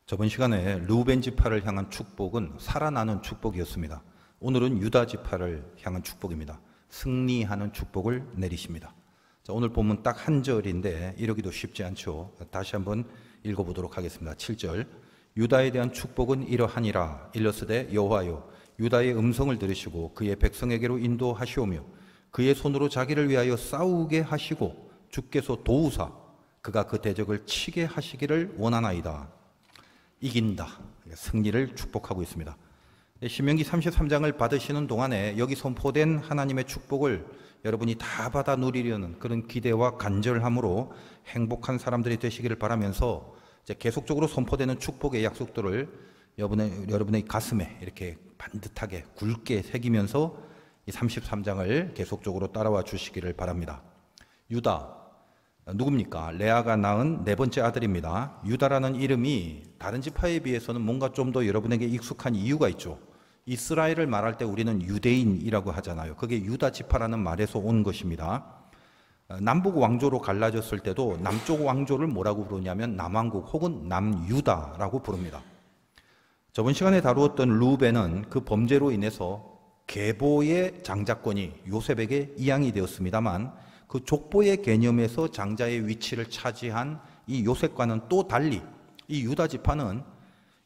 저번 시간에 르우벤 지파를 향한 축복은 살아나는 축복이었습니다. 오늘은 유다 지파를 향한 축복입니다. 승리하는 축복을 내리십니다. 자, 오늘 본문 딱 한 절인데 이러기도 쉽지 않죠. 다시 한번 읽어보도록 하겠습니다. 7절. 유다에 대한 축복은 이러하니라. 일러스되 여호와여 유다의 음성을 들으시고 그의 백성에게로 인도하시오며 그의 손으로 자기를 위하여 싸우게 하시고 주께서 도우사 그가 그 대적을 치게 하시기를 원하나이다. 이긴다. 승리를 축복하고 있습니다. 신명기 33장을 받으시는 동안에 여기 선포된 하나님의 축복을 여러분이 다 받아 누리려는 그런 기대와 간절함으로 행복한 사람들이 되시기를 바라면서 이제 계속적으로 선포되는 축복의 약속들을 여러분의 가슴에 이렇게 반듯하게 굵게 새기면서 이 33장을 계속적으로 따라와 주시기를 바랍니다. 유다 누굽니까? 레아가 낳은 네 번째 아들입니다. 유다라는 이름이 다른 지파에 비해서는 뭔가 좀 더 여러분에게 익숙한 이유가 있죠. 이스라엘을 말할 때 우리는 유대인이라고 하잖아요. 그게 유다 지파라는 말에서 온 것입니다. 남북 왕조로 갈라졌을 때도 남쪽 왕조를 뭐라고 부르냐면 남왕국 혹은 남유다라고 부릅니다. 저번 시간에 다루었던 르우벤은 그 범죄로 인해서 계보의 장자권이 요셉에게 이양이 되었습니다만 그 족보의 개념에서 장자의 위치를 차지한 이 요셉과는 또 달리 이 유다 지파는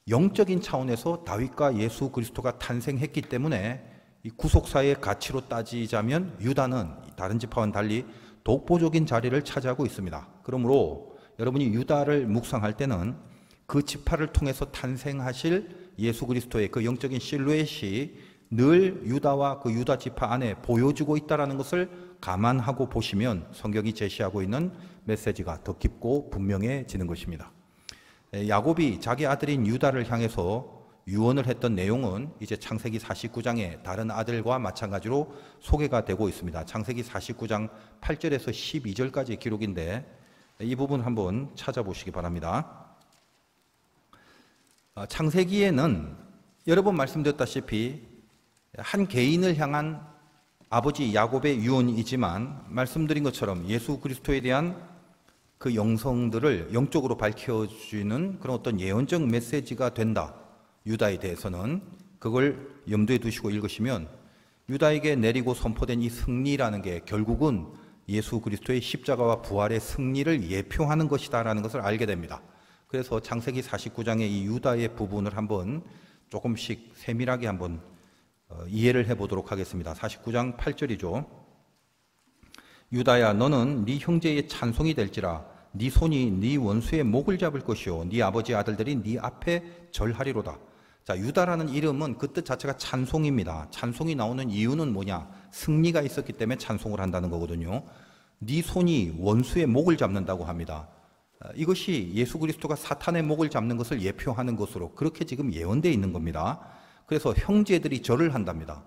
영적인 차원에서 다윗과 예수 그리스도가 탄생했기 때문에 이 구속사의 가치로 따지자면 유다는 다른 지파와는 달리 독보적인 자리를 차지하고 있습니다. 그러므로 여러분이 유다를 묵상할 때는 그 지파를 통해서 탄생하실 예수 그리스도의 그 영적인 실루엣이 늘 유다와 그 유다 지파 안에 보여지고 있다는 것을 감안하고 보시면 성경이 제시하고 있는 메시지가 더 깊고 분명해지는 것입니다. 야곱이 자기 아들인 유다를 향해서 유언을 했던 내용은 이제 창세기 49장의 다른 아들과 마찬가지로 소개가 되고 있습니다. 창세기 49장 8절에서 12절까지 기록인데 이 부분 한번 찾아보시기 바랍니다. 창세기에는 여러 번 말씀드렸다시피 한 개인을 향한 아버지 야곱의 유언이지만 말씀드린 것처럼 예수 그리스도에 대한 그 영성들을 영적으로 밝혀주는 그런 어떤 예언적 메시지가 된다. 유다에 대해서는 그걸 염두에 두시고 읽으시면 유다에게 내리고 선포된 이 승리라는 게 결국은 예수 그리스도의 십자가와 부활의 승리를 예표하는 것이다라는 것을 알게 됩니다. 그래서 창세기 49장의 이 유다의 부분을 한번 조금씩 세밀하게 한번 이해를 해보도록 하겠습니다. 49장 8절이죠. 유다야 너는 네 형제의 찬송이 될지라 네 손이 네 원수의 목을 잡을 것이요 네 아버지 아들들이 네 앞에 절하리로다. 자, 유다라는 이름은 그 뜻 자체가 찬송입니다. 찬송이 나오는 이유는 뭐냐? 승리가 있었기 때문에 찬송을 한다는 거거든요. 네 손이 원수의 목을 잡는다고 합니다. 이것이 예수 그리스도가 사탄의 목을 잡는 것을 예표하는 것으로 그렇게 지금 예언되어 있는 겁니다. 그래서 형제들이 절을 한답니다.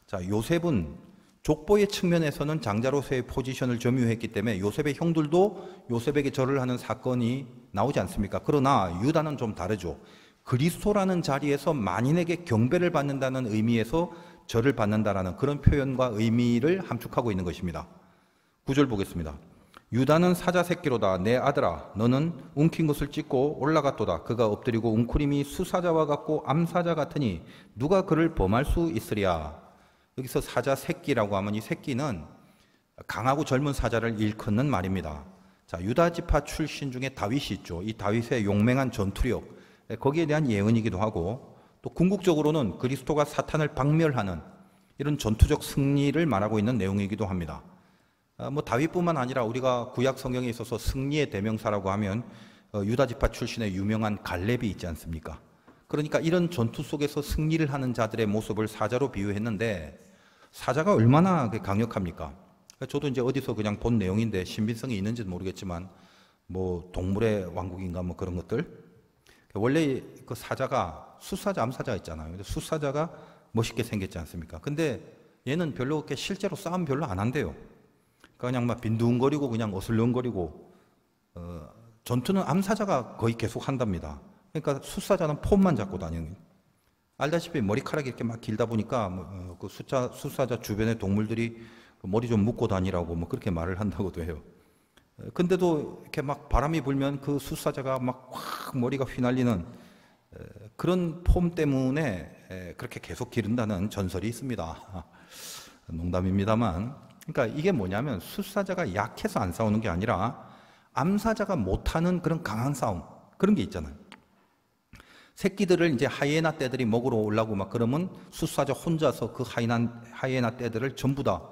자, 요셉은 족보의 측면에서는 장자로서의 포지션을 점유했기 때문에 요셉의 형들도 요셉에게 절을 하는 사건이 나오지 않습니까? 그러나 유다는 좀 다르죠. 그리스도라는 자리에서 만인에게 경배를 받는다는 의미에서 절을 받는다라는 그런 표현과 의미를 함축하고 있는 것입니다. 9절 보겠습니다. 유다는 사자 새끼로다. 내 아들아 너는 움킨 것을 찢고 올라갔도다. 그가 엎드리고 웅크림이 수사자와 같고 암사자 같으니 누가 그를 범할 수 있으랴. 여기서 사자 새끼라고 하면 이 새끼는 강하고 젊은 사자를 일컫는 말입니다. 자, 유다 지파 출신 중에 다윗이 있죠. 이 다윗의 용맹한 전투력 거기에 대한 예언이기도 하고 또 궁극적으로는 그리스도가 사탄을 박멸하는 이런 전투적 승리를 말하고 있는 내용이기도 합니다. 다윗뿐만 아니라 우리가 구약 성경에 있어서 승리의 대명사라고 하면 유다 지파 출신의 유명한 갈렙이 있지 않습니까? 그러니까 이런 전투 속에서 승리를 하는 자들의 모습을 사자로 비유했는데 사자가 얼마나 강력합니까? 저도 이제 어디서 그냥 본 내용인데 신빙성이 있는지는 모르겠지만 뭐 동물의 왕국인가 뭐 그런 것들 원래 그 사자가 수사자 암사자 있잖아요. 수사자가 멋있게 생겼지 않습니까? 근데 얘는 별로 그렇게 실제로 싸움 별로 안 한대요. 그냥 막 빈둥거리고 그냥 어슬렁거리고 전투는 암사자가 거의 계속 한답니다. 그러니까 수사자는 폼만 잡고 다니는. 알다시피 머리카락이 이렇게 막 길다 보니까 그 수사자 주변의 동물들이 머리 좀 묶고 다니라고 뭐 그렇게 말을 한다고도 해요. 근데도 이렇게 막 바람이 불면 그 수사자가 막 확 머리가 휘날리는 그런 폼 때문에 그렇게 계속 기른다는 전설이 있습니다. 농담입니다만, 그러니까 이게 뭐냐면 숫사자가 약해서 안 싸우는 게 아니라 암사자가 못하는 그런 강한 싸움, 그런 게 있잖아요. 새끼들을 이제 하이에나 떼들이 먹으러 오려고 막 그러면 숫사자 혼자서 그 하이에나 떼들을 전부 다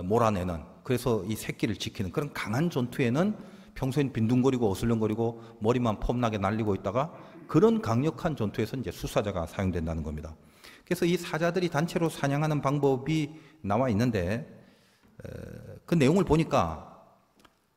몰아내는, 그래서 이 새끼를 지키는 그런 강한 전투에는 평소엔 빈둥거리고 어슬렁거리고 머리만 폼나게 날리고 있다가 그런 강력한 전투에서 이제 숫사자가 사용된다는 겁니다. 그래서 이 사자들이 단체로 사냥하는 방법이 나와 있는데, 그 내용을 보니까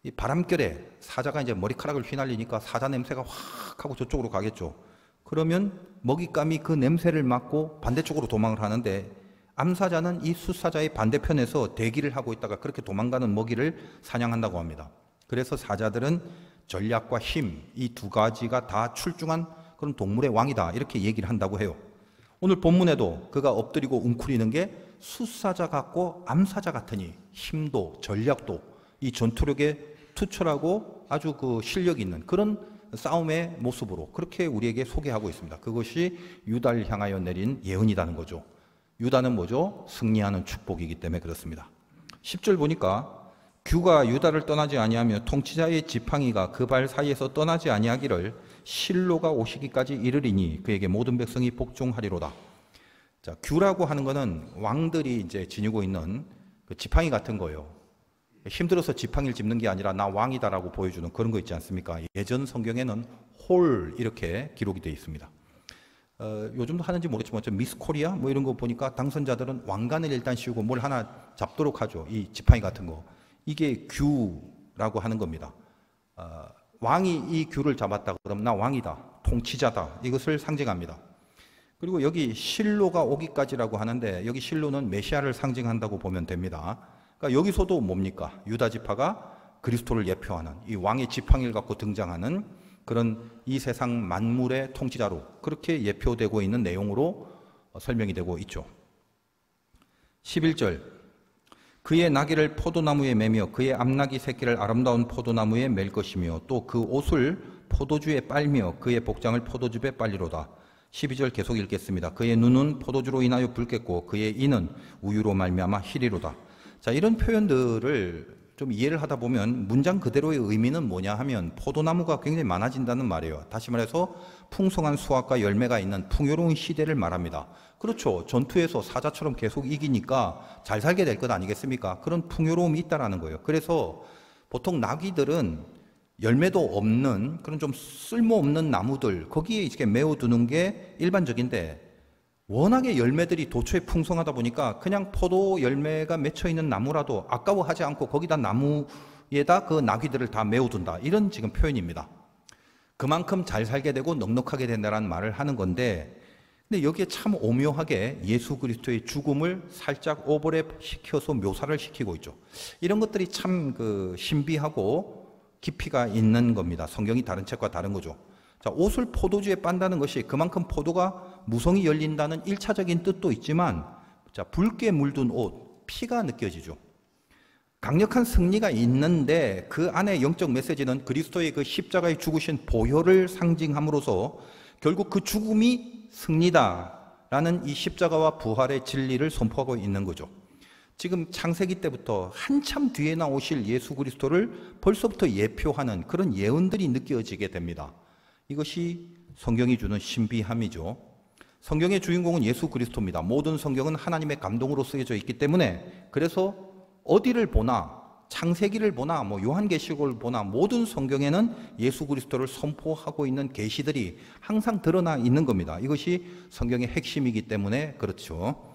이 바람결에 사자가 이제 머리카락을 휘날리니까 사자 냄새가 확 하고 저쪽으로 가겠죠. 그러면 먹잇감이 그 냄새를 맡고 반대쪽으로 도망을 하는데, 암사자는 이 숫사자의 반대편에서 대기를 하고 있다가 그렇게 도망가는 먹이를 사냥한다고 합니다. 그래서 사자들은 전략과 힘, 이 두 가지가 다 출중한 그런 동물의 왕이다, 이렇게 얘기를 한다고 해요. 오늘 본문에도 그가 엎드리고 웅크리는 게 숫사자 같고 암사자 같으니 힘도 전략도 이 전투력에 투철하고 아주 그 실력 있는 그런 싸움의 모습으로 그렇게 우리에게 소개하고 있습니다. 그것이 유다를 향하여 내린 예언이라는 거죠. 유다는 뭐죠? 승리하는 축복이기 때문에 그렇습니다. 10절 보니까 규가 유다를 떠나지 아니하며 통치자의 지팡이가 그 발 사이에서 떠나지 아니하기를 실로가 오시기까지 이르리니 그에게 모든 백성이 복종하리로다. 자, 규라고 하는 거는 왕들이 이제 지니고 있는 그 지팡이 같은 거예요. 힘들어서 지팡이를 짚는 게 아니라 나 왕이다라고 보여주는 그런 거 있지 않습니까? 예전 성경에는 홀 이렇게 기록이 되어 있습니다. 요즘도 하는지 모르겠지만 미스 코리아 뭐 이런 거 보니까 당선자들은 왕관을 일단 씌우고 뭘 하나 잡도록 하죠. 이 지팡이 같은 거. 이게 규라고 하는 겁니다. 왕이 이 규를 잡았다 그러면 나 왕이다, 통치자다, 이것을 상징합니다. 그리고 여기 실로가 오기까지라고 하는데 여기 실로는 메시아를 상징한다고 보면 됩니다. 그러니까 여기서도 뭡니까? 유다 지파가 그리스도를 예표하는 이 왕의 지팡이를 갖고 등장하는 그런 이 세상 만물의 통치자로 그렇게 예표되고 있는 내용으로 설명이 되고 있죠. 11절 그의 나귀를 포도나무에 매며 그의 암나귀 새끼를 아름다운 포도나무에 맬 것이며 또 그 옷을 포도주에 빨며 그의 복장을 포도즙에 빨리로다. 12절 계속 읽겠습니다. 그의 눈은 포도주로 인하여 붉겠고 그의 이는 우유로 말미암아 희리로다. 자, 이런 표현들을 좀 이해를 하다 보면 문장 그대로의 의미는 뭐냐 하면 포도나무가 굉장히 많아진다는 말이에요. 다시 말해서 풍성한 수확과 열매가 있는 풍요로운 시대를 말합니다. 그렇죠. 전투에서 사자처럼 계속 이기니까 잘 살게 될 것 아니겠습니까? 그런 풍요로움이 있다라는 거예요. 그래서 보통 나귀들은 열매도 없는 그런 좀 쓸모없는 나무들 거기에 이렇게 메워두는 게 일반적인데, 워낙에 열매들이 도처에 풍성하다 보니까 그냥 포도 열매가 맺혀 있는 나무라도 아까워하지 않고 거기다 나무에다 그 나귀들을 다 메워둔다, 이런 지금 표현입니다. 그만큼 잘 살게 되고 넉넉하게 된다는 말을 하는 건데, 근데 여기에 참 오묘하게 예수 그리스도의 죽음을 살짝 오버랩 시켜서 묘사를 시키고 있죠. 이런 것들이 참 그 신비하고 깊이가 있는 겁니다. 성경이 다른 책과 다른 거죠. 자, 옷을 포도주에 빤다는 것이 그만큼 포도가 무성히 열린다는 1차적인 뜻도 있지만, 자, 붉게 물든 옷, 피가 느껴지죠. 강력한 승리가 있는데 그 안에 영적 메시지는 그리스도의 그 십자가에 죽으신 보혈을 상징함으로써 결국 그 죽음이 승리다라는 이 십자가와 부활의 진리를 선포하고 있는 거죠. 지금 창세기 때부터 한참 뒤에 나오실 예수 그리스도를 벌써부터 예표하는 그런 예언들이 느껴지게 됩니다. 이것이 성경이 주는 신비함이죠. 성경의 주인공은 예수 그리스도입니다. 모든 성경은 하나님의 감동으로 쓰여져 있기 때문에, 그래서 어디를 보나, 창세기를 보나 뭐 요한계시록을 보나 모든 성경에는 예수 그리스도를 선포하고 있는 계시들이 항상 드러나 있는 겁니다. 이것이 성경의 핵심이기 때문에 그렇죠.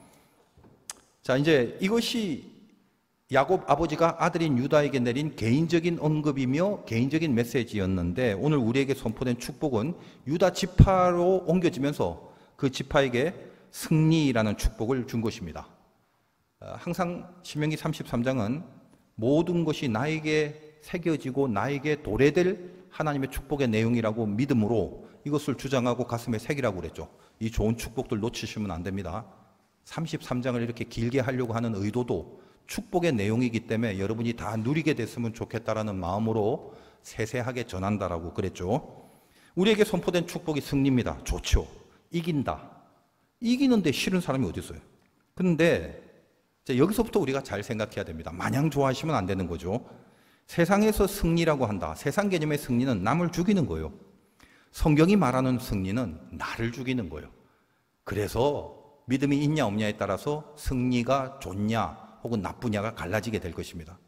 자, 이제 이것이 야곱 아버지가 아들인 유다에게 내린 개인적인 언급이며 개인적인 메시지였는데, 오늘 우리에게 선포된 축복은 유다 지파로 옮겨지면서 그 지파에게 승리라는 축복을 준 것입니다. 항상 신명기 33장은 모든 것이 나에게 새겨지고 나에게 도래될 하나님의 축복의 내용이라고 믿음으로 이것을 주장하고 가슴에 새기라고 그랬죠. 이 좋은 축복들 놓치시면 안 됩니다. 33장을 이렇게 길게 하려고 하는 의도도 축복의 내용이기 때문에 여러분이 다 누리게 됐으면 좋겠다라는 마음으로 세세하게 전한다라고 그랬죠. 우리에게 선포된 축복이 승리입니다. 좋죠. 이긴다. 이기는데 싫은 사람이 어디 있어요? 그런데 여기서부터 우리가 잘 생각해야 됩니다. 마냥 좋아하시면 안 되는 거죠. 세상에서 승리라고 한다. 세상 개념의 승리는 남을 죽이는 거예요. 성경이 말하는 승리는 나를 죽이는 거예요. 그래서 믿음이 있냐 없냐에 따라서 승리가 좋냐 혹은 나쁘냐가 갈라지게 될 것입니다.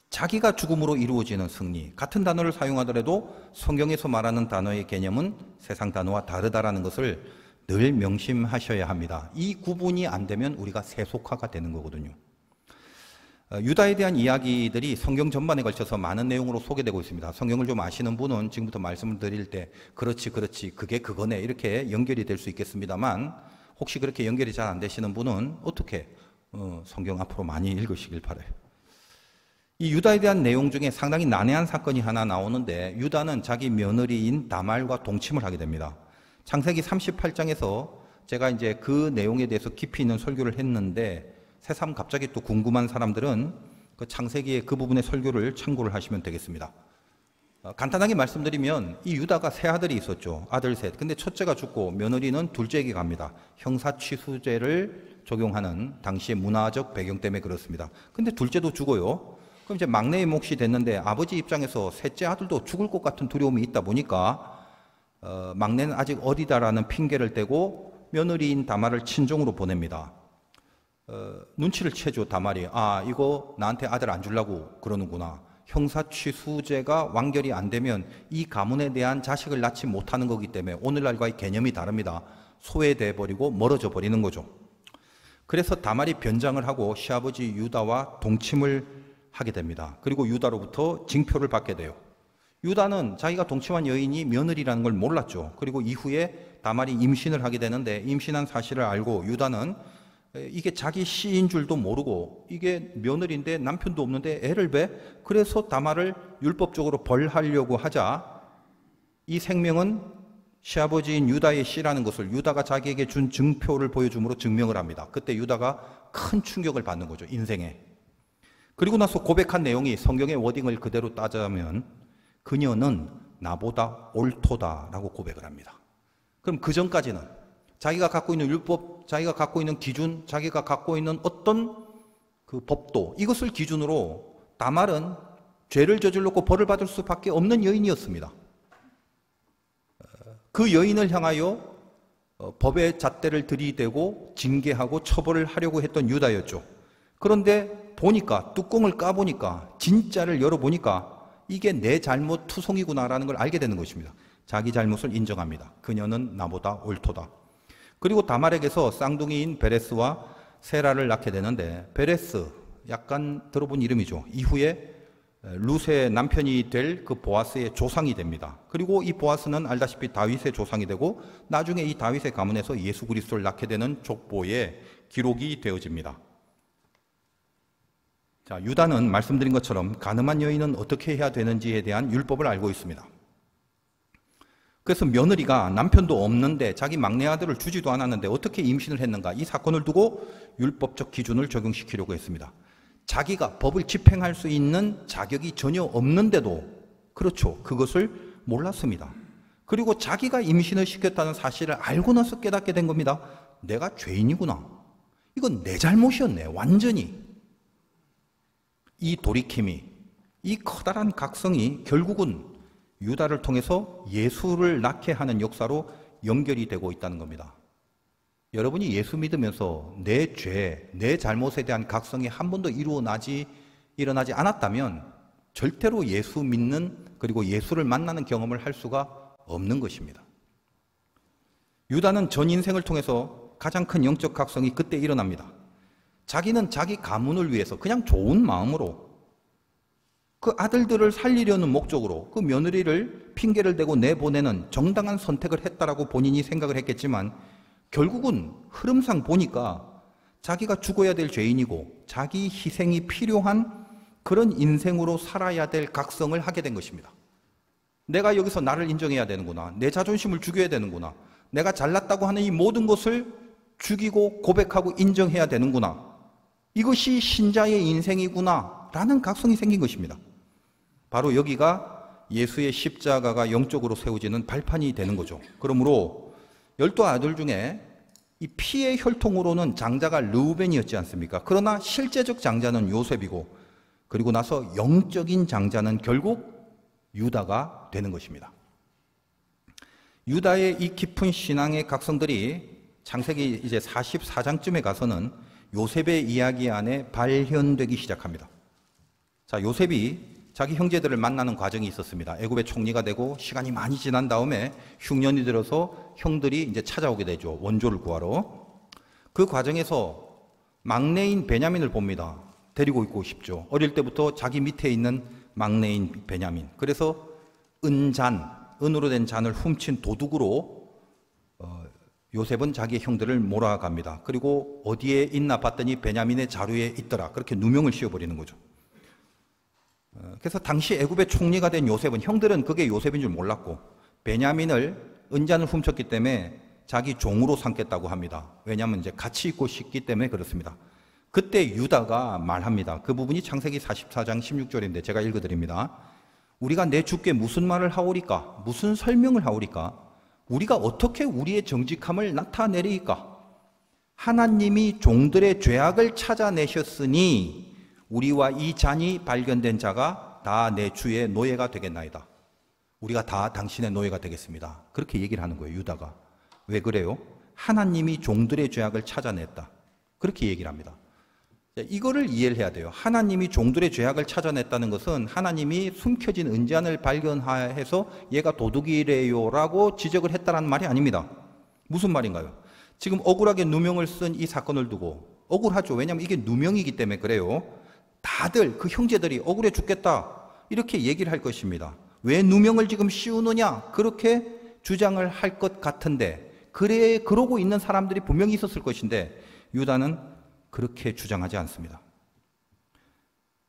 자기가 죽음으로 이루어지는 승리, 같은 단어를 사용하더라도 성경에서 말하는 단어의 개념은 세상 단어와 다르다라는 것을 늘 명심하셔야 합니다. 이 구분이 안 되면 우리가 세속화가 되는 거거든요. 유다에 대한 이야기들이 성경 전반에 걸쳐서 많은 내용으로 소개되고 있습니다. 성경을 좀 아시는 분은 지금부터 말씀을 드릴 때 그렇지 그게 그거네 이렇게 연결이 될 수 있겠습니다만, 혹시 그렇게 연결이 잘 안 되시는 분은 어떻게 성경 앞으로 많이 읽으시길 바라요. 이 유다에 대한 내용 중에 상당히 난해한 사건이 하나 나오는데, 유다는 자기 며느리인 다말과 동침을 하게 됩니다. 창세기 38장에서 제가 이제 그 내용에 대해서 깊이 있는 설교를 했는데, 새삼 갑자기 또 궁금한 사람들은 그 창세기의 그 부분의 설교를 참고를 하시면 되겠습니다. 간단하게 말씀드리면 이 유다가 세 아들이 있었죠. 아들 셋. 근데 첫째가 죽고 며느리는 둘째에게 갑니다. 형사취수제를 적용하는 당시의 문화적 배경 때문에 그렇습니다. 근데 둘째도 죽어요. 그럼 이제 막내의 몫이 됐는데, 아버지 입장에서 셋째 아들도 죽을 것 같은 두려움이 있다 보니까 막내는 아직 어리다라는 핑계를 대고 며느리인 다말을 친정으로 보냅니다. 눈치를 채죠. 다말이 이거 나한테 아들 안 주려고 그러는구나. 형사취수제가 완결이 안 되면 이 가문에 대한 자식을 낳지 못하는 거기 때문에 오늘날과의 개념이 다릅니다. 소외돼 버리고 멀어져 버리는 거죠. 그래서 다말이 변장을 하고 시아버지 유다와 동침을 하게 됩니다. 그리고 유다로부터 징표를 받게 돼요. 유다는 자기가 동침한 여인이 며느리라는 걸 몰랐죠. 그리고 이후에 다말이 임신을 하게 되는데, 임신한 사실을 알고 유다는 이게 자기 씨인 줄도 모르고 이게 며느리인데 남편도 없는데 애를 배? 그래서 다말을 율법적으로 벌하려고 하자 이 생명은 시아버지인 유다의 씨라는 것을 유다가 자기에게 준 증표를 보여줌으로 증명을 합니다. 그때 유다가 큰 충격을 받는 거죠, 인생에. 그리고 나서 고백한 내용이 성경의 워딩을 그대로 따자면 그녀는 나보다 옳도다라고 고백을 합니다. 그럼 그 전까지는 자기가 갖고 있는 율법, 자기가 갖고 있는 기준, 자기가 갖고 있는 어떤 그 법도, 이것을 기준으로 다말은 죄를 저질렀고 벌을 받을 수밖에 없는 여인이었습니다. 그 여인을 향하여 법의 잣대를 들이대고 징계하고 처벌을 하려고 했던 유다였죠. 그런데 보니까, 뚜껑을 까보니까, 진짜를 열어보니까 이게 내 잘못 투성이구나라는 걸 알게 되는 것입니다. 자기 잘못을 인정합니다. 그녀는 나보다 옳도다. 그리고 다말에게서 쌍둥이인 베레스와 세라를 낳게 되는데, 베레스, 약간 들어본 이름이죠. 이후에 룻의 남편이 될 그 보아스의 조상이 됩니다. 그리고 이 보아스는 알다시피 다윗의 조상이 되고 나중에 이 다윗의 가문에서 예수 그리스도를 낳게 되는 족보의 기록이 되어집니다. 자, 유다는 말씀드린 것처럼 가늠한 여인은 어떻게 해야 되는지에 대한 율법을 알고 있습니다. 그래서 며느리가 남편도 없는데 자기 막내 아들을 주지도 않았는데 어떻게 임신을 했는가, 이 사건을 두고 율법적 기준을 적용시키려고 했습니다. 자기가 법을 집행할 수 있는 자격이 전혀 없는데도, 그렇죠, 그것을 몰랐습니다. 그리고 자기가 임신을 시켰다는 사실을 알고 나서 깨닫게 된 겁니다. 내가 죄인이구나. 이건 내 잘못이었네, 완전히. 이 돌이킴이, 이 커다란 각성이 결국은 유다를 통해서 예수를 낳게 하는 역사로 연결이 되고 있다는 겁니다. 여러분이 예수 믿으면서 내 죄, 내 잘못에 대한 각성이 한 번도 일어나지 않았다면 절대로 예수 믿는, 그리고 예수를 만나는 경험을 할 수가 없는 것입니다. 유다는 전 인생을 통해서 가장 큰 영적 각성이 그때 일어납니다. 자기는 자기 가문을 위해서 그냥 좋은 마음으로 그 아들들을 살리려는 목적으로 그 며느리를 핑계를 대고 내보내는 정당한 선택을 했다라고 본인이 생각을 했겠지만, 결국은 흐름상 보니까 자기가 죽어야 될 죄인이고 자기 희생이 필요한 그런 인생으로 살아야 될 각성을 하게 된 것입니다. 내가 여기서 나를 인정해야 되는구나, 내 자존심을 죽여야 되는구나, 내가 잘났다고 하는 이 모든 것을 죽이고 고백하고 인정해야 되는구나, 이것이 신자의 인생이구나 라는 각성이 생긴 것입니다. 바로 여기가 예수의 십자가가 영적으로 세워지는 발판이 되는 거죠. 그러므로 12아들 중에 이 피의 혈통으로는 장자가 르우벤이었지 않습니까? 그러나 실제적 장자는 요셉이고, 그리고 나서 영적인 장자는 결국 유다가 되는 것입니다. 유다의 이 깊은 신앙의 각성들이 창세기 이제 44장쯤에 가서는 요셉의 이야기 안에 발현되기 시작합니다. 자, 요셉이 자기 형제들을 만나는 과정이 있었습니다. 애굽의 총리가 되고 시간이 많이 지난 다음에 흉년이 들어서 형들이 이제 찾아오게 되죠. 원조를 구하러. 그 과정에서 막내인 베냐민을 봅니다. 데리고 있고 싶죠. 어릴 때부터 자기 밑에 있는 막내인 베냐민. 그래서 은으로 된 잔을 훔친 도둑으로 요셉은 자기의 형들을 몰아갑니다. 그리고 어디에 있나 봤더니 베냐민의 자루에 있더라. 그렇게 누명을 씌워버리는 거죠. 그래서 당시 애굽의 총리가 된 요셉은, 형들은 그게 요셉인 줄 몰랐고 베냐민을 은잔을 훔쳤기 때문에 자기 종으로 삼겠다고 합니다. 왜냐하면 이제 같이 있고 싶기 때문에 그렇습니다. 그때 유다가 말합니다. 그 부분이 창세기 44장 16절인데 제가 읽어드립니다. 우리가 내 주께 무슨 말을 하오리까? 무슨 설명을 하오리까? 우리가 어떻게 우리의 정직함을 나타내리까? 하나님이 종들의 죄악을 찾아내셨으니 우리와 이 잔이 발견된 자가 다 내 주의 노예가 되겠나이다. 우리가 다 당신의 노예가 되겠습니다. 그렇게 얘기를 하는 거예요, 유다가. 왜 그래요? 하나님이 종들의 죄악을 찾아냈다. 그렇게 얘기를 합니다. 이거를 이해를 해야 돼요. 하나님이 종들의 죄악을 찾아냈다는 것은 하나님이 숨겨진 은잔을 발견해서 얘가 도둑이래요라고 지적을 했다는 말이 아닙니다. 무슨 말인가요? 지금 억울하게 누명을 쓴 이 사건을 두고 억울하죠. 왜냐하면 이게 누명이기 때문에 그래요. 다들 그 형제들이 억울해 죽겠다 이렇게 얘기를 할 것입니다. 왜 누명을 지금 씌우느냐 그렇게 주장을 할 것 같은데, 그러고 있는 사람들이 분명히 있었을 것인데 유다는 그렇게 주장하지 않습니다.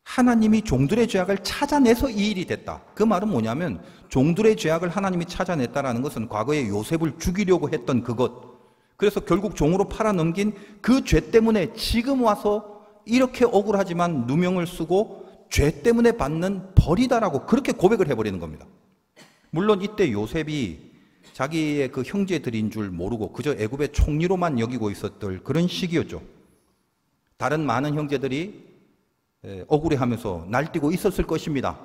하나님이 종들의 죄악을 찾아내서 이 일이 됐다. 그 말은 뭐냐면 종들의 죄악을 하나님이 찾아냈다는 것은 과거에 요셉을 죽이려고 했던 그것, 그래서 결국 종으로 팔아넘긴 그 죄 때문에 지금 와서 이렇게 억울하지만 누명을 쓰고 죄 때문에 받는 벌이다라고 그렇게 고백을 해버리는 겁니다. 물론 이때 요셉이 자기의 그 형제들인 줄 모르고 그저 애굽의 총리로만 여기고 있었던 그런 시기였죠. 다른 많은 형제들이 억울해하면서 날뛰고 있었을 것입니다.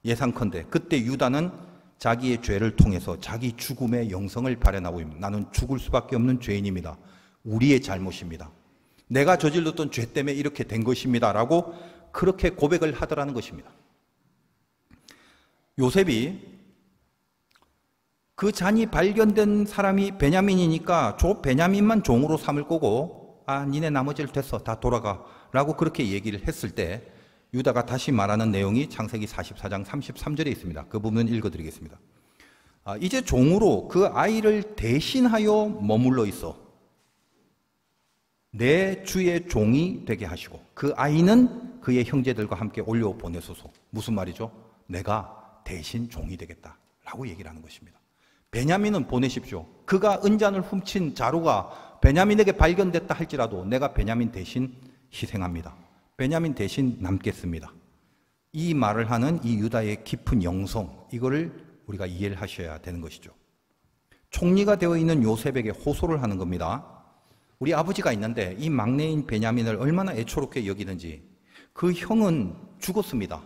예상컨대 그때 유다는 자기의 죄를 통해서 자기 죽음의 영성을 발현하고 있습니다. 나는 죽을 수밖에 없는 죄인입니다. 우리의 잘못입니다. 내가 저질렀던 죄 때문에 이렇게 된 것입니다. 라고 그렇게 고백을 하더라는 것입니다. 요셉이 그 잔이 발견된 사람이 베냐민이니까 베냐민만 종으로 삼을 거고, 니네 나머지를 됐어, 다 돌아가 라고 그렇게 얘기를 했을 때 유다가 다시 말하는 내용이 창세기 44장 33절에 있습니다. 그 부분 읽어드리겠습니다. 이제 종으로 그 아이를 대신하여 머물러 있어 내 주의 종이 되게 하시고 그 아이는 그의 형제들과 함께 올려 보내소서. 무슨 말이죠? 내가 대신 종이 되겠다 라고 얘기를 하는 것입니다. 베냐민은 보내십시오. 그가 은잔을 훔친 자루가 베냐민에게 발견됐다 할지라도 내가 베냐민 대신 희생합니다. 베냐민 대신 남겠습니다. 이 말을 하는 이 유다의 깊은 영성, 이거를 우리가 이해를 하셔야 되는 것이죠. 총리가 되어 있는 요셉에게 호소를 하는 겁니다. 우리 아버지가 있는데 이 막내인 베냐민을 얼마나 애초롭게 여기는지. 그 형은 죽었습니다.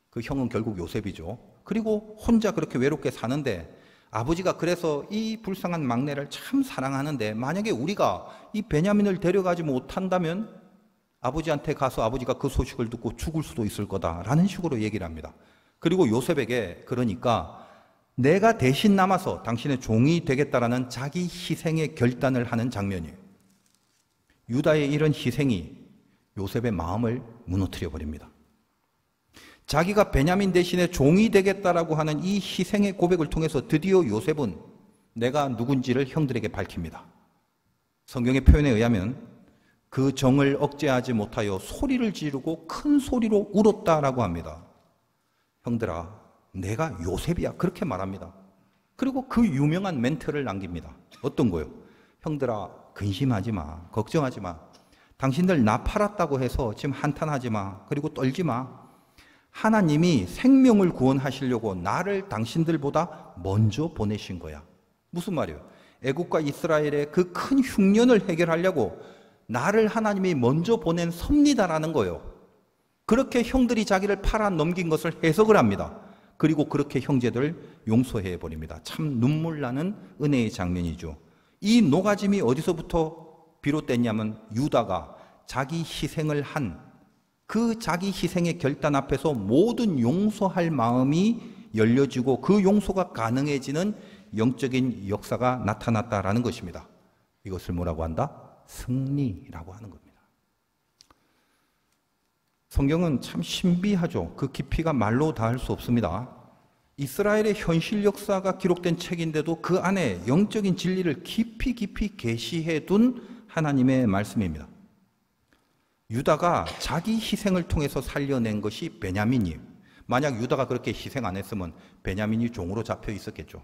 그 형은 결국 요셉이죠. 그리고 혼자 그렇게 외롭게 사는데 아버지가 그래서 이 불쌍한 막내를 참 사랑하는데 만약에 우리가 이 베냐민을 데려가지 못한다면 아버지한테 가서 아버지가 그 소식을 듣고 죽을 수도 있을 거다라는 식으로 얘기를 합니다. 그리고 요셉에게 그러니까 내가 대신 남아서 당신의 종이 되겠다라는 자기 희생의 결단을 하는 장면이에요. 유다의 이런 희생이 요셉의 마음을 무너뜨려 버립니다. 자기가 베냐민 대신에 종이 되겠다라고 하는 이 희생의 고백을 통해서 드디어 요셉은 내가 누군지를 형들에게 밝힙니다. 성경의 표현에 의하면 그 정을 억제하지 못하여 소리를 지르고 큰 소리로 울었다라고 합니다. 형들아, 내가 요셉이야. 그렇게 말합니다. 그리고 그 유명한 멘트를 남깁니다. 어떤 거요? 형들아, 근심하지 마. 걱정하지 마. 당신들 나 팔았다고 해서 지금 한탄하지 마. 그리고 떨지 마. 하나님이 생명을 구원하시려고 나를 당신들보다 먼저 보내신 거야. 무슨 말이에요? 애국과 이스라엘의 그 큰 흉년을 해결하려고 나를 하나님이 먼저 보낸 섭니다라는 거예요. 그렇게 형들이 자기를 팔아 넘긴 것을 해석을 합니다. 그리고 그렇게 형제들을 용서해 버립니다. 참 눈물 나는 은혜의 장면이죠. 이 노가짐이 어디서부터 비롯됐냐면 유다가 자기 희생을 한 그 자기 희생의 결단 앞에서 모든 용서할 마음이 열려지고 그 용서가 가능해지는 영적인 역사가 나타났다라는 것입니다. 이것을 뭐라고 한다? 승리라고 하는 겁니다. 성경은 참 신비하죠. 그 깊이가 말로 다 할 수 없습니다. 이스라엘의 현실 역사가 기록된 책인데도 그 안에 영적인 진리를 깊이 계시해 둔 하나님의 말씀입니다. 유다가 자기 희생을 통해서 살려낸 것이 베냐민이에요. 만약 유다가 그렇게 희생 안 했으면 베냐민이 종으로 잡혀 있었겠죠.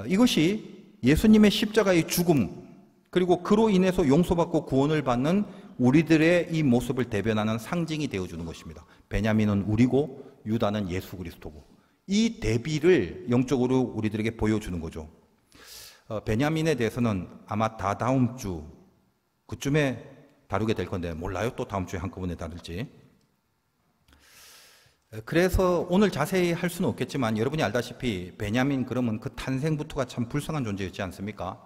이것이 예수님의 십자가의 죽음, 그리고 그로 인해서 용서받고 구원을 받는 우리들의 이 모습을 대변하는 상징이 되어주는 것입니다. 베냐민은 우리고 유다는 예수 그리스도고, 이 대비를 영적으로 우리들에게 보여주는 거죠. 베냐민에 대해서는 아마 다음 주 그쯤에 다루게 될 건데 몰라요. 또 다음 주에 한꺼번에 다룰지. 그래서 오늘 자세히 할 수는 없겠지만 여러분이 알다시피 베냐민 그러면 그 탄생부터가 참 불쌍한 존재였지 않습니까?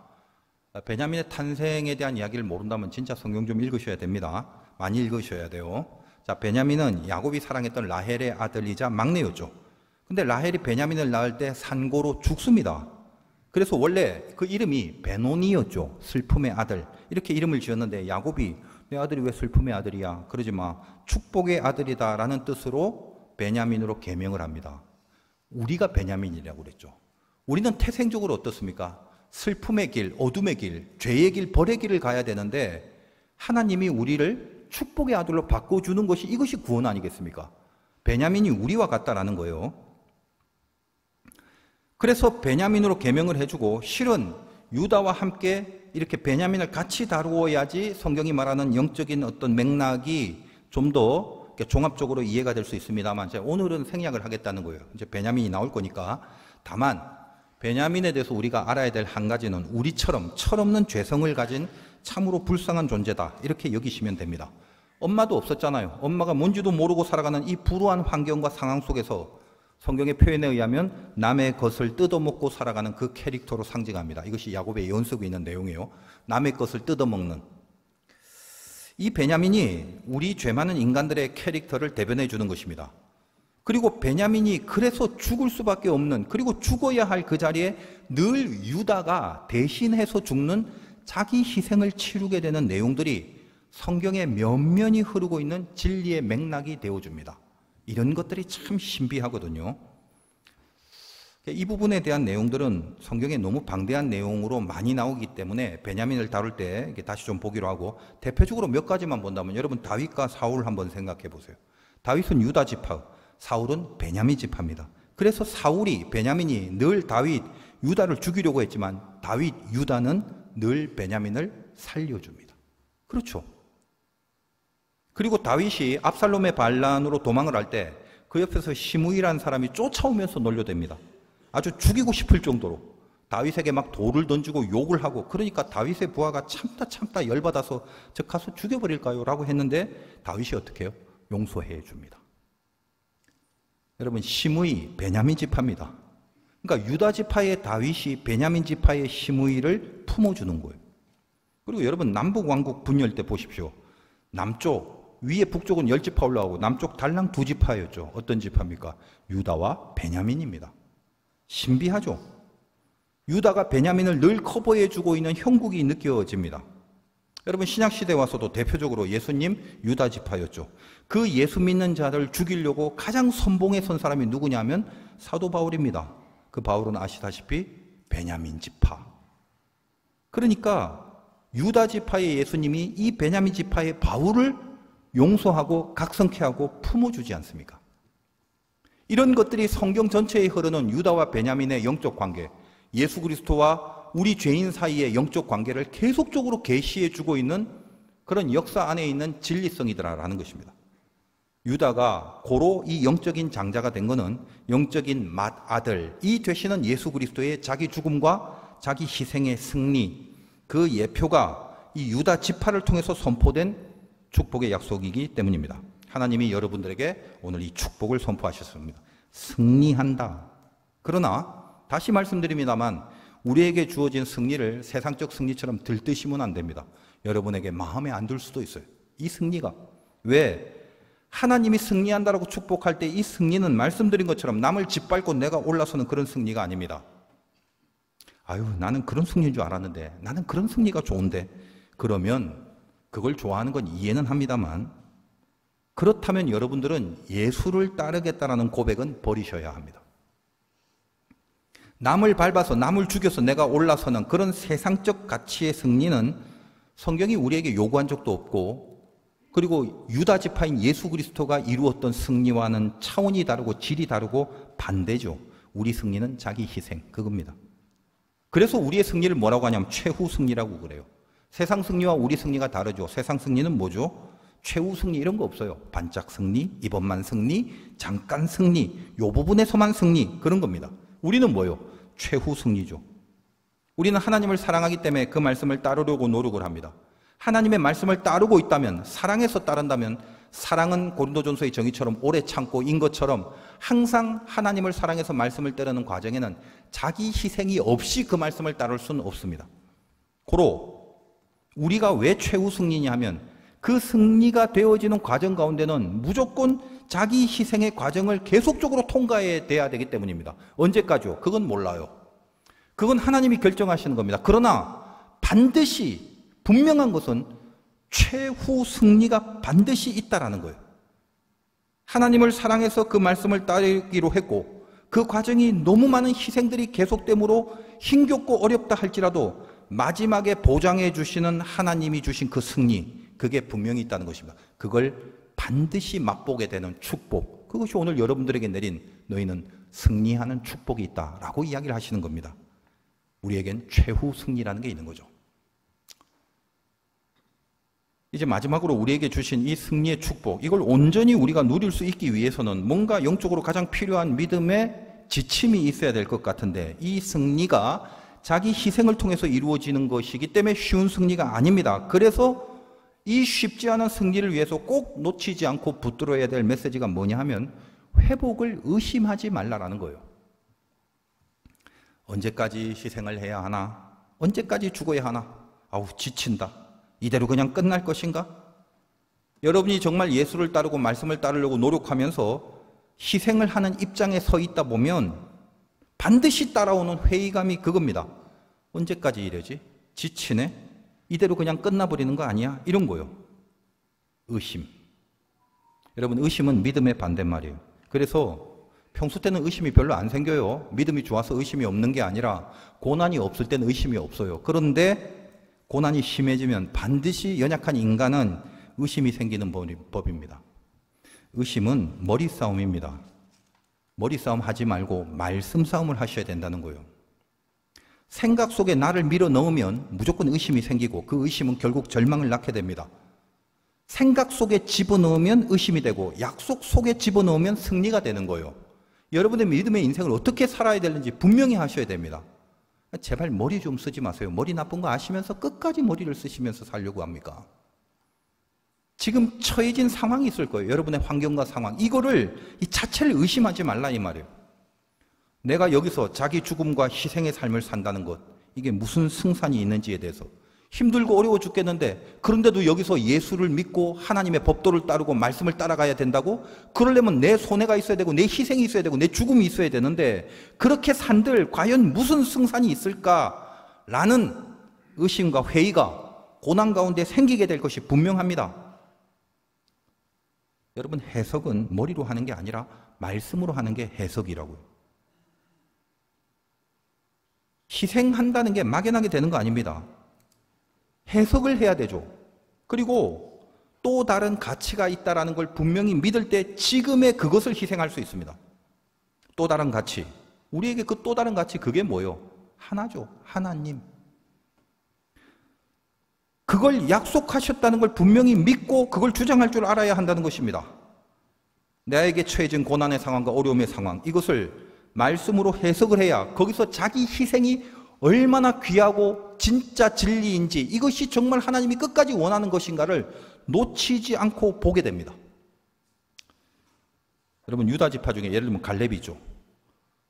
베냐민의 탄생에 대한 이야기를 모른다면 진짜 성경 좀 읽으셔야 됩니다. 많이 읽으셔야 돼요. 자, 베냐민은 야곱이 사랑했던 라헬의 아들이자 막내였죠. 근데 라헬이 베냐민을 낳을 때 산고로 죽습니다. 그래서 원래 그 이름이 베노니였죠. 슬픔의 아들. 이렇게 이름을 지었는데 야곱이 내 아들이 왜 슬픔의 아들이야? 그러지 마. 축복의 아들이다라는 뜻으로 베냐민으로 계명을 합니다. 우리가 베냐민이라고 그랬죠. 우리는 태생적으로 어떻습니까? 슬픔의 길, 어둠의 길, 죄의 길, 벌의 길을 가야 되는데 하나님이 우리를 축복의 아들로 바꿔주는 것이 이것이 구원 아니겠습니까? 베냐민이 우리와 같다라는 거예요. 그래서 베냐민으로 계명을 해주고 실은 유다와 함께 이렇게 베냐민을 같이 다루어야지 성경이 말하는 영적인 어떤 맥락이 좀 더 종합적으로 이해가 될 수 있습니다만 오늘은 생략을 하겠다는 거예요. 이제 베냐민이 나올 거니까. 다만 베냐민에 대해서 우리가 알아야 될 한 가지는 우리처럼 철없는 죄성을 가진 참으로 불쌍한 존재다. 이렇게 여기시면 됩니다. 엄마도 없었잖아요. 엄마가 뭔지도 모르고 살아가는 이 불우한 환경과 상황 속에서 성경의 표현에 의하면 남의 것을 뜯어먹고 살아가는 그 캐릭터로 상징합니다. 이것이 야곱의 연속에 있는 내용이에요. 남의 것을 뜯어먹는. 이 베냐민이 우리 죄 많은 인간들의 캐릭터를 대변해 주는 것입니다. 그리고 베냐민이 그래서 죽을 수밖에 없는, 그리고 죽어야 할 그 자리에 늘 유다가 대신해서 죽는 자기 희생을 치르게 되는 내용들이 성경에 면면이 흐르고 있는 진리의 맥락이 되어줍니다. 이런 것들이 참 신비하거든요. 이 부분에 대한 내용들은 성경에 너무 방대한 내용으로 많이 나오기 때문에 베냐민을 다룰 때 다시 좀 보기로 하고, 대표적으로 몇 가지만 본다면 여러분 다윗과 사울 한번 생각해 보세요. 다윗은 유다 지파, 사울은 베냐민 지파입니다. 그래서 사울이, 베냐민이 늘 다윗, 유다를 죽이려고 했지만 다윗, 유다는 늘 베냐민을 살려줍니다. 그렇죠. 그리고 다윗이 압살롬의 반란으로 도망을 할 때 그 옆에서 시므이라는 사람이 쫓아오면서 놀려댑니다. 아주 죽이고 싶을 정도로 다윗에게 막 돌을 던지고 욕을 하고, 그러니까 다윗의 부하가 참다 열받아서 저 가서 죽여버릴까요? 라고 했는데 다윗이 어떻게 해요? 용서해 줍니다. 여러분, 시므이 베냐민 지파입니다. 그러니까 유다 지파의 다윗이 베냐민 지파의 시므이를 품어주는 거예요. 그리고 여러분, 남북 왕국 분열 때 보십시오. 남쪽 위에 북쪽은 10지파 올라오고 남쪽 달랑 2지파였죠. 어떤 지파입니까? 유다와 베냐민입니다. 신비하죠. 유다가 베냐민을 늘 커버해주고 있는 형국이 느껴집니다. 여러분, 신약시대에 와서도 대표적으로 예수님 유다 지파였죠. 그 예수 믿는 자를 죽이려고 가장 선봉에 선 사람이 누구냐면 사도 바울입니다. 그 바울은 아시다시피 베냐민 지파. 그러니까 유다 지파의 예수님이 이 베냐민 지파의 바울을 용서하고 각성케 하고 품어주지 않습니까? 이런 것들이 성경 전체에 흐르는 유다와 베냐민의 영적 관계, 예수 그리스도와 우리 죄인 사이의 영적 관계를 계속적으로 계시해 주고 있는 그런 역사 안에 있는 진리성이더라라는 것입니다. 유다가 고로 이 영적인 장자가 된 것은 영적인 맏아들이 되시는 예수 그리스도의 자기 죽음과 자기 희생의 승리, 그 예표가 이 유다 지파를 통해서 선포된 축복의 약속이기 때문입니다. 하나님이 여러분들에게 오늘 이 축복을 선포하셨습니다. 승리한다. 그러나 다시 말씀드립니다만 우리에게 주어진 승리를 세상적 승리처럼 들뜨시면 안 됩니다. 여러분에게 마음에 안 들 수도 있어요. 이 승리가. 왜? 하나님이 승리한다라고 축복할 때 이 승리는 말씀드린 것처럼 남을 짓밟고 내가 올라서는 그런 승리가 아닙니다. 아유, 나는 그런 승리인 줄 알았는데, 나는 그런 승리가 좋은데, 그러면 그걸 좋아하는 건 이해는 합니다만, 그렇다면 여러분들은 예수를 따르겠다라는 고백은 버리셔야 합니다. 남을 밟아서 남을 죽여서 내가 올라서는 그런 세상적 가치의 승리는 성경이 우리에게 요구한 적도 없고, 그리고 유다 지파인 예수 그리스도가 이루었던 승리와는 차원이 다르고 질이 다르고 반대죠. 우리 승리는 자기 희생, 그겁니다. 그래서 우리의 승리를 뭐라고 하냐면 최후 승리라고 그래요. 세상 승리와 우리 승리가 다르죠. 세상 승리는 뭐죠? 최후 승리 이런 거 없어요. 반짝 승리, 이번만 승리, 잠깐 승리, 요 부분에서만 승리, 그런 겁니다. 우리는 뭐요? 최후 승리죠. 우리는 하나님을 사랑하기 때문에 그 말씀을 따르려고 노력을 합니다. 하나님의 말씀을 따르고 있다면, 사랑해서 따른다면, 사랑은 고린도전서의 정의처럼 오래 참고 인 것처럼 항상 하나님을 사랑해서 말씀을 따르는 과정에는 자기 희생이 없이 그 말씀을 따를 수는 없습니다. 고로 우리가 왜 최후 승리냐 하면 그 승리가 되어지는 과정 가운데는 무조건 자기 희생의 과정을 계속적으로 통과해야 돼야 되기 때문입니다. 언제까지요? 그건 몰라요. 그건 하나님이 결정하시는 겁니다. 그러나 반드시 분명한 것은 최후 승리가 반드시 있다라는 거예요. 하나님을 사랑해서 그 말씀을 따르기로 했고 그 과정이 너무 많은 희생들이 계속되므로 힘겹고 어렵다 할지라도 마지막에 보장해 주시는 하나님이 주신 그 승리, 그게 분명히 있다는 것입니다. 그걸 반드시 맛보게 되는 축복, 그것이 오늘 여러분들에게 내린 너희는 승리하는 축복이 있다라고 이야기를 하시는 겁니다. 우리에겐 최후 승리라는 게 있는 거죠. 이제 마지막으로 우리에게 주신 이 승리의 축복, 이걸 온전히 우리가 누릴 수 있기 위해서는 뭔가 영적으로 가장 필요한 믿음의 지침이 있어야 될 것 같은데, 이 승리가 자기 희생을 통해서 이루어지는 것이기 때문에 쉬운 승리가 아닙니다. 그래서 이 쉽지 않은 승리를 위해서 꼭 놓치지 않고 붙들어야 될 메시지가 뭐냐 하면 회복을 의심하지 말라라는 거예요. 언제까지 희생을 해야 하나? 언제까지 죽어야 하나? 아우, 지친다. 이대로 그냥 끝날 것인가? 여러분이 정말 예수를 따르고 말씀을 따르려고 노력하면서 희생을 하는 입장에 서 있다 보면 반드시 따라오는 회의감이 그겁니다. 언제까지 이러지? 지치네? 이대로 그냥 끝나버리는 거 아니야? 이런 거요. 의심. 여러분, 의심은 믿음의 반대말이에요. 그래서 평소 때는 의심이 별로 안 생겨요. 믿음이 좋아서 의심이 없는 게 아니라 고난이 없을 때는 의심이 없어요. 그런데 고난이 심해지면 반드시 연약한 인간은 의심이 생기는 법입니다. 의심은 머리 싸움입니다. 머리 싸움 하지 말고 말씀 싸움을 하셔야 된다는 거예요. 생각 속에 나를 밀어 넣으면 무조건 의심이 생기고 그 의심은 결국 절망을 낳게 됩니다. 생각 속에 집어넣으면 의심이 되고 약속 속에 집어넣으면 승리가 되는 거예요. 여러분의 믿음의 인생을 어떻게 살아야 되는지 분명히 하셔야 됩니다. 제발 머리 좀 쓰지 마세요. 머리 나쁜 거 아시면서 끝까지 머리를 쓰시면서 살려고 합니까? 지금 처해진 상황이 있을 거예요. 여러분의 환경과 상황. 이거를, 이 자체를 의심하지 말라 이 말이에요. 내가 여기서 자기 죽음과 희생의 삶을 산다는 것, 이게 무슨 승산이 있는지에 대해서 힘들고 어려워 죽겠는데, 그런데도 여기서 예수를 믿고 하나님의 법도를 따르고 말씀을 따라가야 된다고? 그러려면 내 손해가 있어야 되고 내 희생이 있어야 되고 내 죽음이 있어야 되는데 그렇게 산들 과연 무슨 승산이 있을까라는 의심과 회의가 고난 가운데 생기게 될 것이 분명합니다. 여러분, 해석은 머리로 하는 게 아니라 말씀으로 하는 게 해석이라고요. 희생한다는 게 막연하게 되는 거 아닙니다. 해석을 해야 되죠. 그리고 또 다른 가치가 있다는 걸 분명히 믿을 때 지금의 그것을 희생할 수 있습니다. 또 다른 가치. 우리에게 그 또 다른 가치, 그게 뭐예요? 하나죠. 하나님. 그걸 약속하셨다는 걸 분명히 믿고 그걸 주장할 줄 알아야 한다는 것입니다. 나에게 처해진 고난의 상황과 어려움의 상황, 이것을 말씀으로 해석을 해야 거기서 자기 희생이 얼마나 귀하고 진짜 진리인지, 이것이 정말 하나님이 끝까지 원하는 것인가를 놓치지 않고 보게 됩니다. 여러분, 유다 지파 중에 예를 들면 갈렙이죠.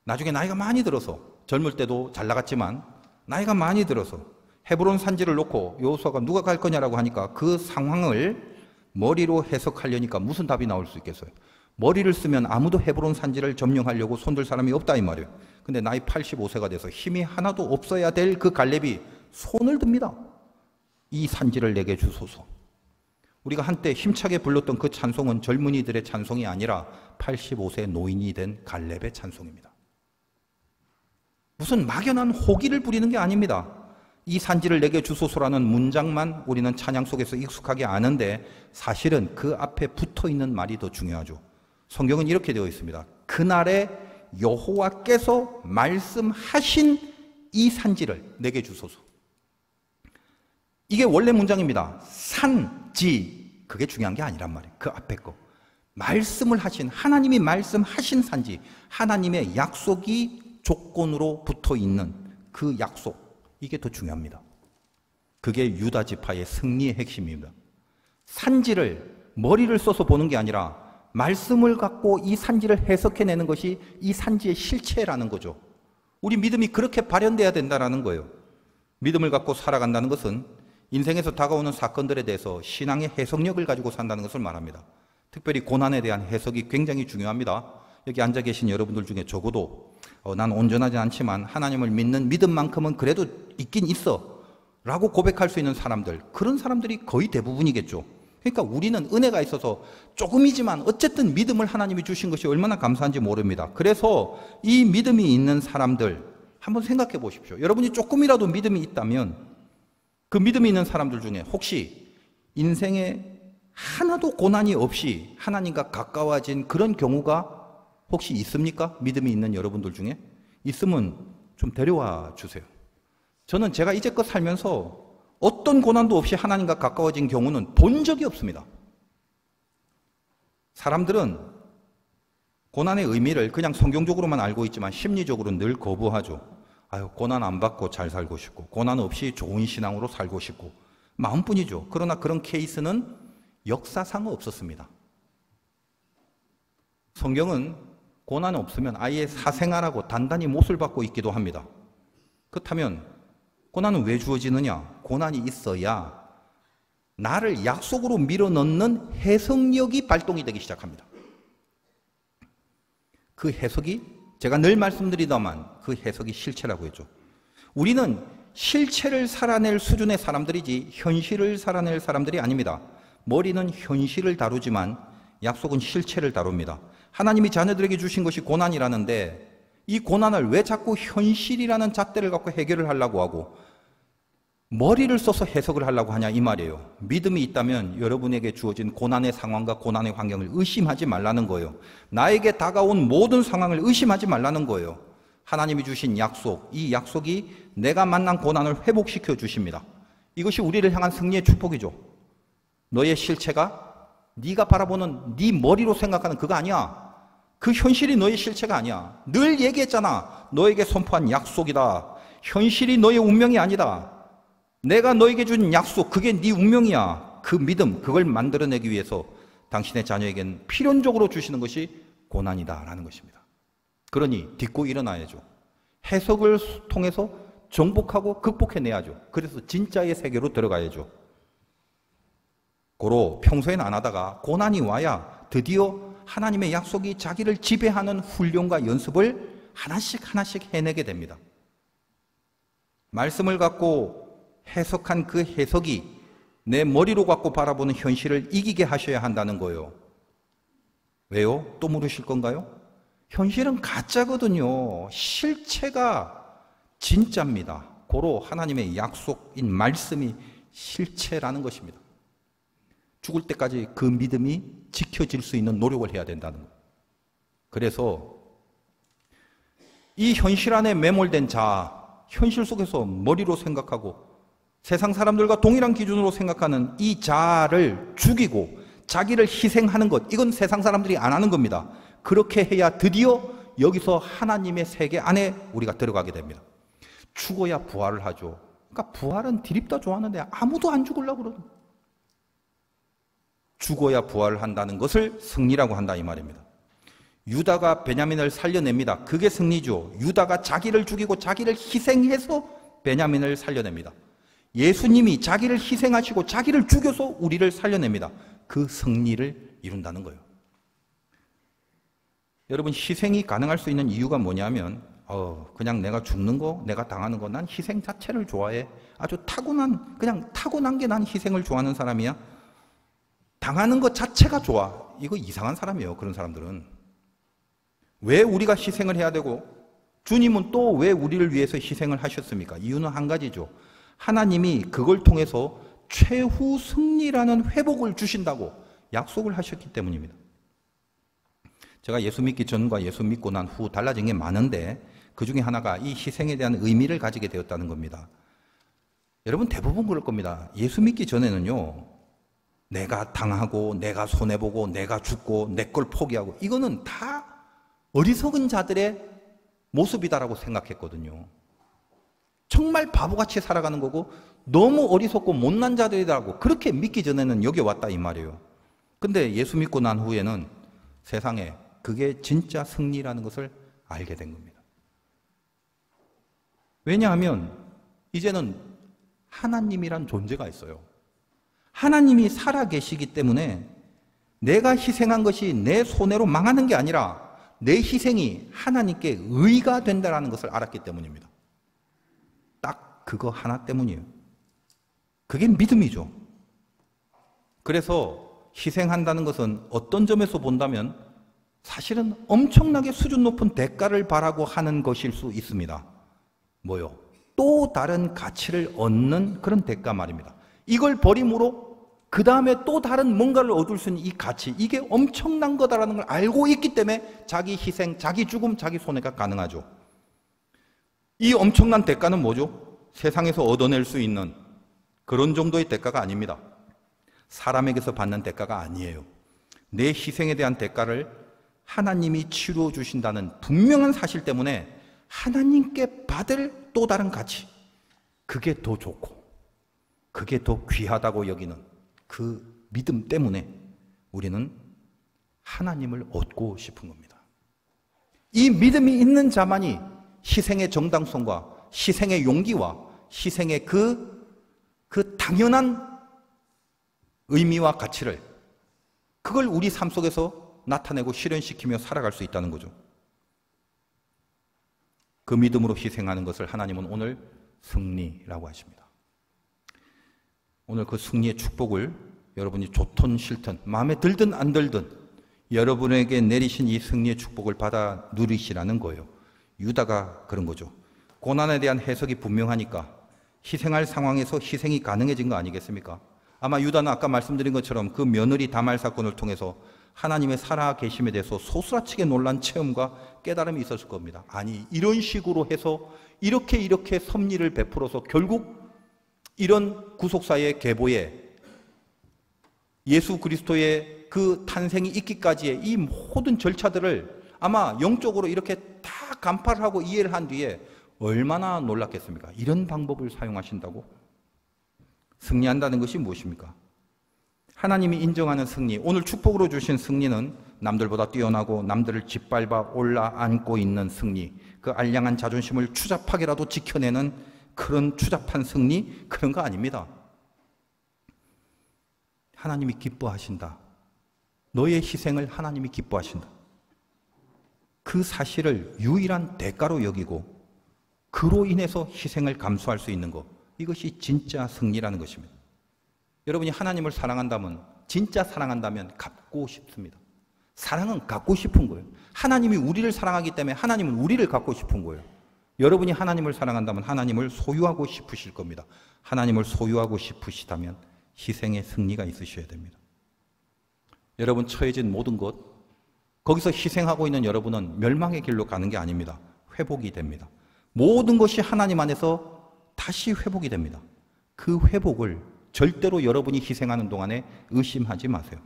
나중에 나이가 많이 들어서, 젊을 때도 잘 나갔지만 나이가 많이 들어서 헤브론 산지를 놓고 여호수아가 누가 갈 거냐라고 하니까 그 상황을 머리로 해석하려니까 무슨 답이 나올 수 있겠어요? 머리를 쓰면 아무도 헤브론 산지를 점령하려고 손들 사람이 없다 이 말이에요. 근데 나이 85세가 돼서 힘이 하나도 없어야 될 그 갈렙이 손을 듭니다. 이 산지를 내게 주소서. 우리가 한때 힘차게 불렀던 그 찬송은 젊은이들의 찬송이 아니라 85세 노인이 된 갈렙의 찬송입니다. 무슨 막연한 호기를 부리는 게 아닙니다. 이 산지를 내게 주소서라는 문장만 우리는 찬양 속에서 익숙하게 아는데 사실은 그 앞에 붙어있는 말이 더 중요하죠. 성경은 이렇게 되어 있습니다. 그날에 여호와께서 말씀하신 이 산지를 내게 주소서. 이게 원래 문장입니다. 산지, 그게 중요한 게 아니란 말이에요. 그 앞에 거. 말씀을 하신, 하나님이 말씀하신 산지, 하나님의 약속이 조건으로 붙어 있는 그 약속, 이게 더 중요합니다. 그게 유다 지파의 승리의 핵심입니다. 산지를 머리를 써서 보는 게 아니라 말씀을 갖고 이 산지를 해석해내는 것이 이 산지의 실체라는 거죠. 우리 믿음이 그렇게 발현돼야 된다는 거예요. 믿음을 갖고 살아간다는 것은 인생에서 다가오는 사건들에 대해서 신앙의 해석력을 가지고 산다는 것을 말합니다. 특별히 고난에 대한 해석이 굉장히 중요합니다. 여기 앉아 계신 여러분들 중에 적어도 난 온전하지 않지만 하나님을 믿는 믿음만큼은 그래도 있긴 있어 라고 고백할 수 있는 사람들, 그런 사람들이 거의 대부분이겠죠. 그러니까 우리는 은혜가 있어서 조금이지만 어쨌든 믿음을 하나님이 주신 것이 얼마나 감사한지 모릅니다. 그래서 이 믿음이 있는 사람들 한번 생각해 보십시오. 여러분이 조금이라도 믿음이 있다면 그 믿음이 있는 사람들 중에 혹시 인생에 하나도 고난이 없이 하나님과 가까워진 그런 경우가 혹시 있습니까? 믿음이 있는 여러분들 중에? 있으면 좀 데려와 주세요. 저는 제가 이제껏 살면서 어떤 고난도 없이 하나님과 가까워진 경우는 본 적이 없습니다. 사람들은 고난의 의미를 그냥 성경적으로만 알고 있지만 심리적으로 늘 거부하죠. 아유, 고난 안 받고 잘 살고 싶고, 고난 없이 좋은 신앙으로 살고 싶고, 마음뿐이죠. 그러나 그런 케이스는 역사상 없었습니다. 성경은 고난 없으면 아예 사생활하고 단단히 못을 받고 있기도 합니다. 그렇다면 고난은 왜 주어지느냐? 고난이 있어야 나를 약속으로 밀어넣는 해석력이 발동이 되기 시작합니다. 그 해석이 제가 늘 말씀드리다만 그 해석이 실체라고 했죠. 우리는 실체를 살아낼 수준의 사람들이지 현실을 살아낼 사람들이 아닙니다. 머리는 현실을 다루지만 약속은 실체를 다룹니다. 하나님이 자녀들에게 주신 것이 고난이라는데 이 고난을 왜 자꾸 현실이라는 잣대를 갖고 해결을 하려고 하고 머리를 써서 해석을 하려고 하냐 이 말이에요. 믿음이 있다면 여러분에게 주어진 고난의 상황과 고난의 환경을 의심하지 말라는 거예요. 나에게 다가온 모든 상황을 의심하지 말라는 거예요. 하나님이 주신 약속, 이 약속이 내가 만난 고난을 회복시켜 주십니다. 이것이 우리를 향한 승리의 축복이죠. 너의 실체가 네가 바라보는 네 머리로 생각하는 그거 아니야. 그 현실이 너의 실체가 아니야. 늘 얘기했잖아. 너에게 선포한 약속이다. 현실이 너의 운명이 아니다. 내가 너에게 준 약속, 그게 네 운명이야. 그 믿음, 그걸 만들어내기 위해서 당신의 자녀에겐 필연적으로 주시는 것이 고난이다라는 것입니다. 그러니 딛고 일어나야죠. 해석을 통해서 정복하고 극복해내야죠. 그래서 진짜의 세계로 들어가야죠. 고로 평소에는 안 하다가 고난이 와야 드디어 하나님의 약속이 자기를 지배하는 훈련과 연습을 하나씩 해내게 됩니다. 말씀을 갖고 해석한 그 해석이 내 머리로 갖고 바라보는 현실을 이기게 하셔야 한다는 거예요. 왜요? 또 물으실 건가요? 현실은 가짜거든요. 실체가 진짜입니다. 고로 하나님의 약속인 말씀이 실체라는 것입니다. 죽을 때까지 그 믿음이 지켜질 수 있는 노력을 해야 된다는 거예요. 그래서 이 현실 안에 매몰된 자, 현실 속에서 머리로 생각하고 세상 사람들과 동일한 기준으로 생각하는 이 자아를 죽이고 자기를 희생하는 것, 이건 세상 사람들이 안 하는 겁니다. 그렇게 해야 드디어 여기서 하나님의 세계 안에 우리가 들어가게 됩니다. 죽어야 부활을 하죠. 그러니까 부활은 디립다 좋아하는데 아무도 안 죽으려고 그러는, 죽어야 부활을 한다는 것을 승리라고 한다 이 말입니다. 유다가 베냐민을 살려냅니다. 그게 승리죠. 유다가 자기를 죽이고 자기를 희생해서 베냐민을 살려냅니다. 예수님이 자기를 희생하시고 자기를 죽여서 우리를 살려냅니다. 그 승리를 이룬다는 거예요. 여러분, 희생이 가능할 수 있는 이유가 뭐냐면 그냥 내가 죽는 거, 내가 당하는 거, 난 희생 자체를 좋아해. 아주 그냥 타고난 게 난 희생을 좋아하는 사람이야. 당하는 것 자체가 좋아. 이거 이상한 사람이에요. 그런 사람들은. 왜 우리가 희생을 해야 되고 주님은 또 왜 우리를 위해서 희생을 하셨습니까? 이유는 한 가지죠. 하나님이 그걸 통해서 최후 승리라는 회복을 주신다고 약속을 하셨기 때문입니다. 제가 예수 믿기 전과 예수 믿고 난 후 달라진 게 많은데 그 중에 하나가 이 희생에 대한 의미를 가지게 되었다는 겁니다. 여러분 대부분 그럴 겁니다. 예수 믿기 전에는요, 내가 당하고 내가 손해보고 내가 죽고 내 걸 포기하고 이거는 다 어리석은 자들의 모습이다라고 생각했거든요. 정말 바보같이 살아가는 거고 너무 어리석고 못난 자들이라고 그렇게 믿기 전에는 여기 왔다 이 말이에요. 근데 예수 믿고 난 후에는 세상에 그게 진짜 승리라는 것을 알게 된 겁니다. 왜냐하면 이제는 하나님이란 존재가 있어요. 하나님이 살아계시기 때문에 내가 희생한 것이 내 손해로 망하는 게 아니라 내 희생이 하나님께 의가 된다는 것을 알았기 때문입니다. 딱 그거 하나 때문이에요. 그게 믿음이죠. 그래서 희생한다는 것은 어떤 점에서 본다면 사실은 엄청나게 수준 높은 대가를 바라고 하는 것일 수 있습니다. 뭐요? 또 다른 가치를 얻는 그런 대가 말입니다. 이걸 버림으로 그 다음에 또 다른 뭔가를 얻을 수 있는 이 가치, 이게 엄청난 거다라는 걸 알고 있기 때문에 자기 희생, 자기 죽음, 자기 손해가 가능하죠. 이 엄청난 대가는 뭐죠? 세상에서 얻어낼 수 있는 그런 정도의 대가가 아닙니다. 사람에게서 받는 대가가 아니에요. 내 희생에 대한 대가를 하나님이 치루어 주신다는 분명한 사실 때문에 하나님께 받을 또 다른 가치, 그게 더 좋고 그게 더 귀하다고 여기는 그 믿음 때문에 우리는 하나님을 얻고 싶은 겁니다. 이 믿음이 있는 자만이 희생의 정당성과 희생의 용기와 희생의 그 당연한 의미와 가치를, 그걸 우리 삶 속에서 나타내고 실현시키며 살아갈 수 있다는 거죠. 그 믿음으로 희생하는 것을 하나님은 오늘 승리라고 하십니다. 오늘 그 승리의 축복을 여러분이 좋든 싫든 마음에 들든 안 들든 여러분에게 내리신 이 승리의 축복을 받아 누리시라는 거예요. 유다가 그런 거죠. 고난에 대한 해석이 분명하니까 희생할 상황에서 희생이 가능해진 거 아니겠습니까? 아마 유다는 아까 말씀드린 것처럼 그 며느리 다말 사건을 통해서 하나님의 살아계심에 대해서 소스라치게 놀란 체험과 깨달음이 있었을 겁니다. 아니, 이런 식으로 해서 이렇게 섭리를 베풀어서 결국 이런 구속사의 계보에 예수 그리스도의 그 탄생이 있기까지의 이 모든 절차들을 아마 영적으로 이렇게 다 간파를 하고 이해를 한 뒤에 얼마나 놀랐겠습니까? 이런 방법을 사용하신다고? 승리한다는 것이 무엇입니까? 하나님이 인정하는 승리, 오늘 축복으로 주신 승리는 남들보다 뛰어나고 남들을 짓밟아 올라앉고 있는 승리, 그 알량한 자존심을 추잡하게라도 지켜내는 그런 추잡한 승리, 그런 거 아닙니다. 하나님이 기뻐하신다. 너의 희생을 하나님이 기뻐하신다. 그 사실을 유일한 대가로 여기고 그로 인해서 희생을 감수할 수 있는 것, 이것이 진짜 승리라는 것입니다. 여러분이 하나님을 사랑한다면, 진짜 사랑한다면 갖고 싶습니다. 사랑은 갖고 싶은 거예요. 하나님이 우리를 사랑하기 때문에 하나님은 우리를 갖고 싶은 거예요. 여러분이 하나님을 사랑한다면 하나님을 소유하고 싶으실 겁니다. 하나님을 소유하고 싶으시다면 희생의 승리가 있으셔야 됩니다. 여러분 처해진 모든 것, 거기서 희생하고 있는 여러분은 멸망의 길로 가는 게 아닙니다. 회복이 됩니다. 모든 것이 하나님 안에서 다시 회복이 됩니다. 그 회복을 절대로 여러분이 희생하는 동안에 의심하지 마세요.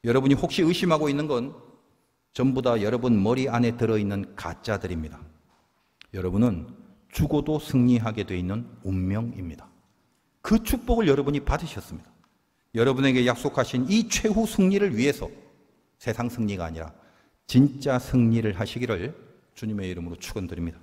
여러분이 혹시 의심하고 있는 건 전부 다 여러분 머리 안에 들어있는 가짜들입니다. 여러분은 죽어도 승리하게 되어 있는 운명입니다. 그 축복을 여러분이 받으셨습니다. 여러분에게 약속하신 이 최후 승리를 위해서 세상 승리가 아니라 진짜 승리를 하시기를 주님의 이름으로 축원드립니다.